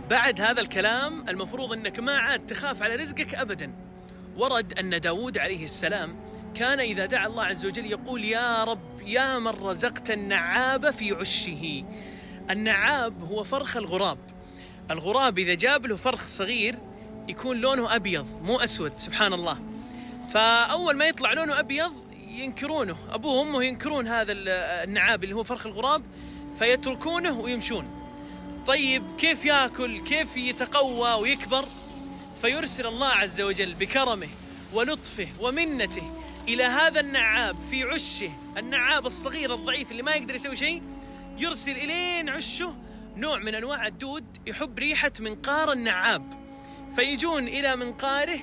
بعد هذا الكلام المفروض أنك ما عاد تخاف على رزقك أبدا. ورد أن داود عليه السلام كان إذا دعا الله عز وجل يقول: يا رب يا من رزقت النعاب في عشه. النعاب هو فرخ الغراب. الغراب إذا جاب له فرخ صغير يكون لونه أبيض مو أسود، سبحان الله. فأول ما يطلع لونه أبيض ينكرونه، أبوه وأمه ينكرون هذا النعاب اللي هو فرخ الغراب، فيتركونه ويمشون. طيب كيف يأكل؟ كيف يتقوى ويكبر؟ فيرسل الله عز وجل بكرمه ولطفه ومنته إلى هذا النعاب في عشه، النعاب الصغير الضعيف اللي ما يقدر يسوي شيء، يرسل إلين عشه نوع من أنواع الدود يحب ريحة منقار النعاب، فيجون إلى منقاره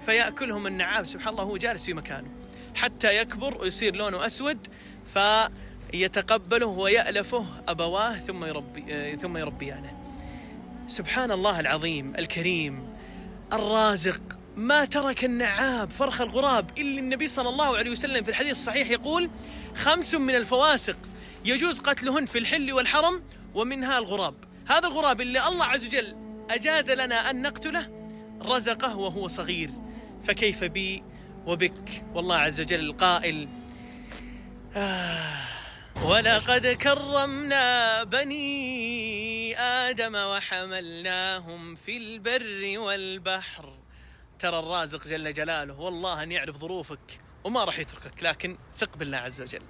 فيأكلهم النعاب، سبحان الله، هو جالس في مكانه حتى يكبر ويصير لونه أسود، فيتقبله ويألفه أبواه ثم يربيانه. سبحان الله العظيم الكريم الرازق، ما ترك النعاب فرخ الغراب إلا النبي صلى الله عليه وسلم في الحديث الصحيح يقول: 5 من الفواسق يجوز قتلهن في الحل والحرم ومنها الغراب. هذا الغراب اللي الله عز وجل أجاز لنا أن نقتله رزقه وهو صغير، فكيف بي وبك؟ والله عز وجل القائل: ولقد كرمنا بني آدم وحملناهم في البر والبحر. ترى الرازق جل جلاله والله أن يعرف ظروفك وما راح يتركك، لكن ثق بالله عز وجل.